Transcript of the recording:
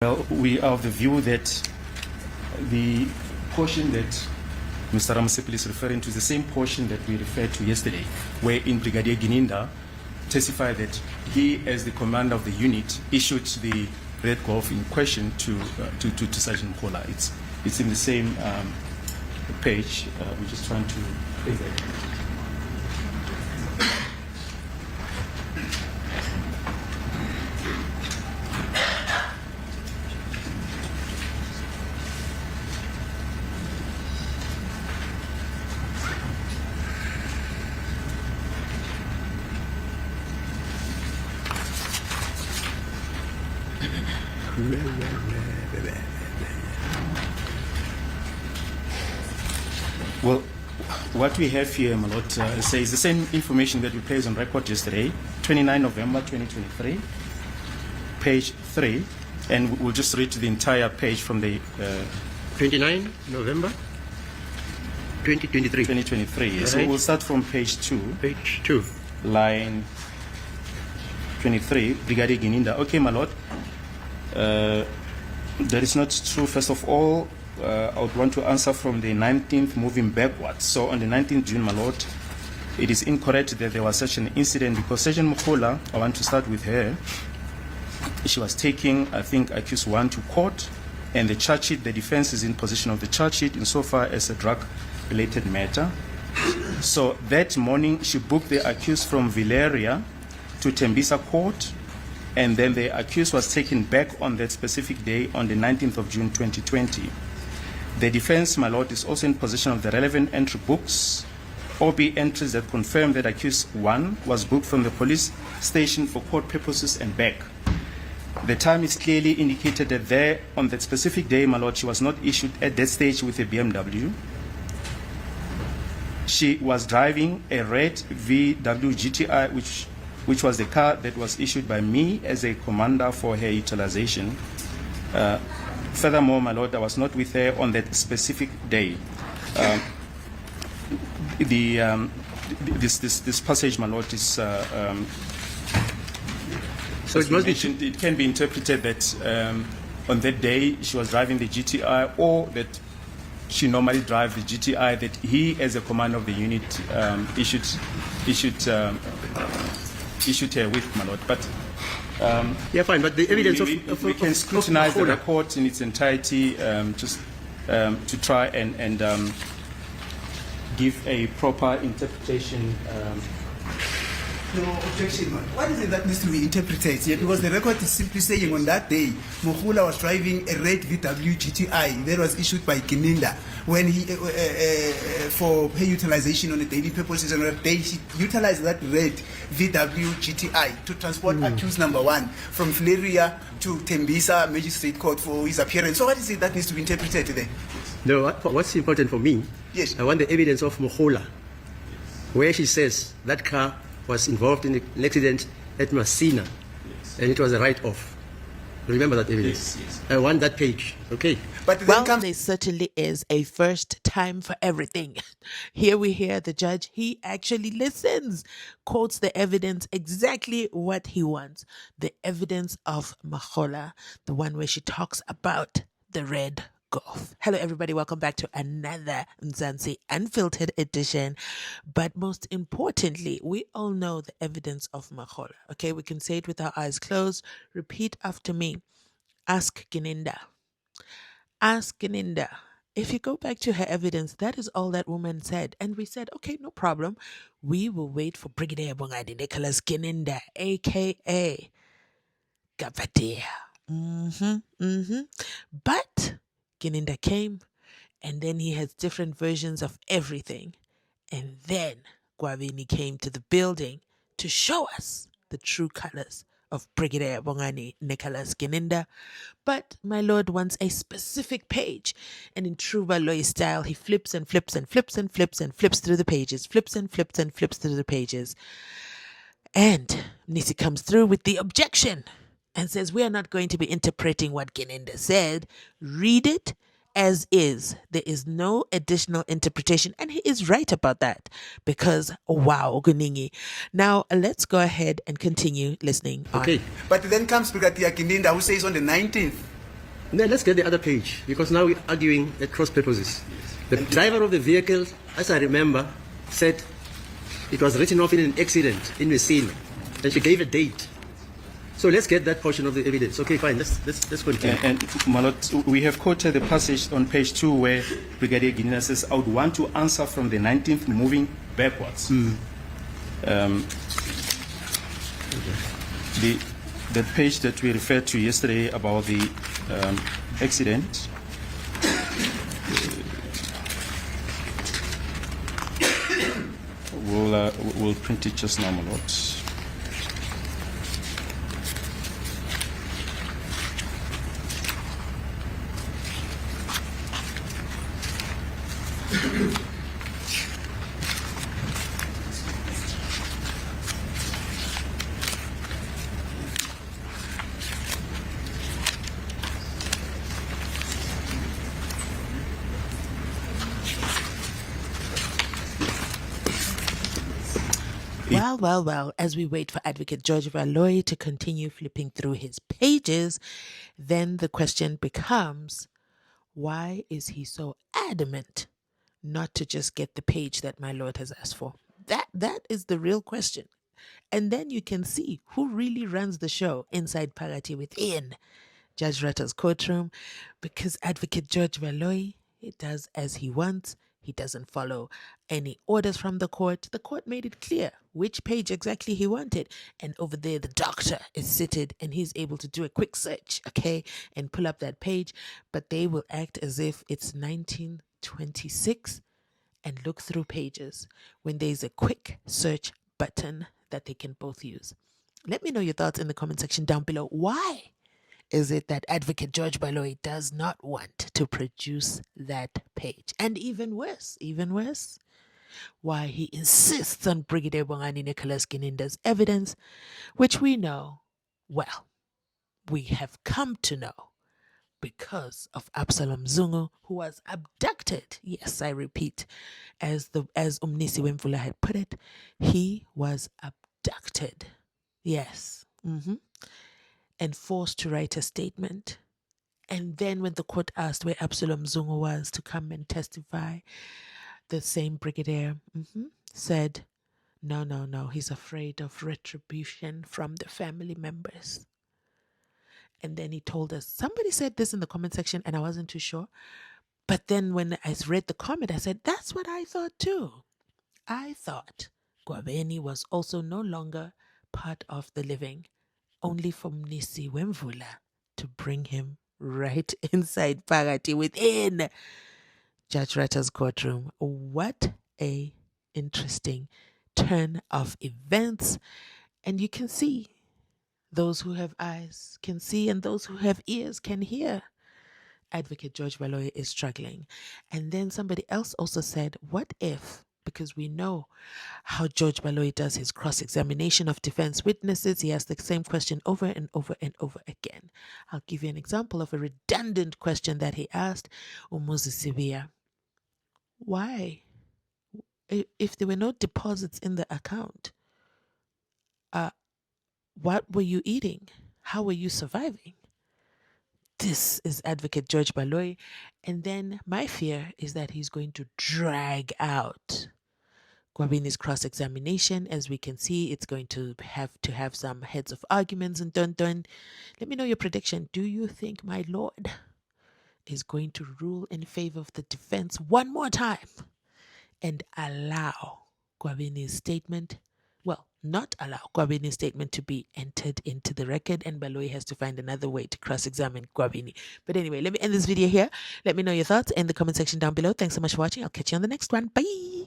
Well, we are of the view that the portion that Mr. Ramasipil is referring to is the same portion that we referred to yesterday, wherein Brigadier Gininda testified that he, as the commander of the unit, issued the red golf in question to Sergeant Kola. It's in the same page. We're just trying to play that. Well, what we have here, Malot, says the same information that we placed on record yesterday, 29 November 2023, page 3, and we'll just read the entire page from the 29 November 2023. 2023. Right. So we'll start from page 2. Page 2. Line 23, Brigadier Gininda. Okay, my lord. That is not true. First of all, I would want to answer from the 19th moving backwards. So on the 19th June, my lord, it is incorrect that there was such an incident because Sergeant Mukola, I want to start with her. She was taking, I think, accused 1 to court, and the charge sheet, the defense is in possession of the charge sheet insofar as a drug-related matter. So that morning, she booked the accused from Valeria to Tembisa Court, and then the accused was taken back on that specific day on the 19th of June 2020. The defense, my lord, is also in possession of the relevant entry books, OB entries that confirm that accused 1 was booked from the police station for court purposes and back. The time is clearly indicated that there, on that specific day, my lord, she was not issued at that stage with a BMW. She was driving a red VW GTI, which was the car that was issued by me as a commander for her utilization. Furthermore, my lord, I was not with her on that specific day. This passage, my lord, is so it must be. It can be interpreted that on that day she was driving the GTI, or that she normally drives the GTI that he, as a commander of the unit, issued her with, my lord. But yeah, fine. But the evidence we can scrutinize the report in its entirety, just to try and give a proper interpretation. No objection, man. What is it that needs to be interpreted here? Because the record is simply saying on that day, Mukhula was driving a red VW GTI that was issued by Gininda when he for her utilization on a daily purposes. On that day, she utilized that red VW GTI to transport accused number 1 from Valeria to Tembisa Magistrate Court for his appearance. So what is it that needs to be interpreted there? No, what's important for me, yes, I want the evidence of Mukhula, where she says that car was involved in an accident at Masina, and it was a write-off. Remember that evidence? Yes. I want that page. Okay. But Well, there certainly is a first time for everything. Here we hear the judge, he actually listens, quotes the evidence exactly what he wants. The evidence of Makhola, the one where she talks about the red golf. Hello everybody, welcome back to another Mzansi Unfiltered edition. But most importantly, we all know the evidence of Makhola. Okay, we can say it with our eyes closed. Repeat after me. Ask Gininda. Ask Gininda. If you go back to her evidence, that is all that woman said. And we said, okay, no problem. We will wait for Brigadier Bongani Nicholas Gininda, aka Gavadia. But Gininda came, and then he has different versions of everything. And then Gwavini came to the building to show us the true colors of Brigadier Bongani Nicholas Gininda. But my lord wants a specific page. And in true BALOYI style, he flips and flips and flips and flips and flips through the pages, flips and flips and flips through the pages. And Nisi comes through with the objection and says, we are not going to be interpreting what Gininda said. Read it as is. There is no additional interpretation. And he is right about that because, wow, Guningi. Now, let's go ahead and continue listening. Okay. But then comes Brigadier Gininda, who says on the 19th Now let's get the other page, because now we're arguing at cross purposes. The driver of the vehicle, as I remember, said it was written off in an accident in Messina, and she gave a date. So let's get that portion of the evidence. Okay, fine. Let's continue. And my lord, we have quoted the passage on page 2 where Brigadier Guinea says, I would want to answer from the 19th moving backwards. The page that we referred to yesterday about the accident, we'll print it just now, my lord. Well, as we wait for Advocate George BALOYI to continue flipping through his pages, then the question becomes, why is he so adamant not to just get the page that my lord has asked for? That is the real question. And then you can see who really runs the show inside Phakathi within Judge Ratta's courtroom, because Advocate George BALOYI, he does as he wants. He doesn't follow any orders from the court. The court made it clear which page exactly he wanted. And over there, the doctor is seated and he's able to do a quick search, okay, and pull up that page. But they will act as if it's 1926 and look through pages when there's a quick search button that they can both use. Let me know your thoughts in the comment section down below. Why is it that Advocate George BALOYI does not want to produce that page? And even worse, why he insists on Brigadier Bongani Nicholas Gininda's evidence, which we know, well, we have come to know because of Absalom Zungu, who was abducted. Yes, I repeat, as Mzansi Unfiltered had put it, he was abducted. Yes. And forced to write a statement. And then when the court asked where Absalom Zungu was to come and testify, the same brigadier said, no, he's afraid of retribution from the family members. And then he told us, somebody said this in the comment section and I wasn't too sure. But then when I read the comment, I said, that's what I thought too. I thought Gwabeni was also no longer part of the living, only for Mzansi Unfiltered to bring him right inside Phakathi within Judge Ratta's courtroom. What a interesting turn of events. And you can see, those who have eyes can see and those who have ears can hear. Advocate George BALOYI is struggling. And then somebody else also said, what if, because we know how George BALOYI does his cross-examination of defense witnesses. He asks the same question over and over and over again. I'll give you an example of a redundant question that he asked Moses. Why? If there were no deposits in the account, what were you eating? How were you surviving? This is Advocate George BALOYI. And then my fear is that he's going to drag out Gwabeni's cross-examination. As we can see, it's going to have some heads of arguments and dun. Let me know your prediction. Do you think my lord is going to rule in favor of the defense one more time and allow Gwabeni's statement, well, not allow Gwabeni's statement to be entered into the record, and BALOYI has to find another way to cross-examine Gwabeni? But anyway, let me end this video here. Let me know your thoughts in the comment section down below. Thanks so much for watching. I'll catch you on the next one. Bye.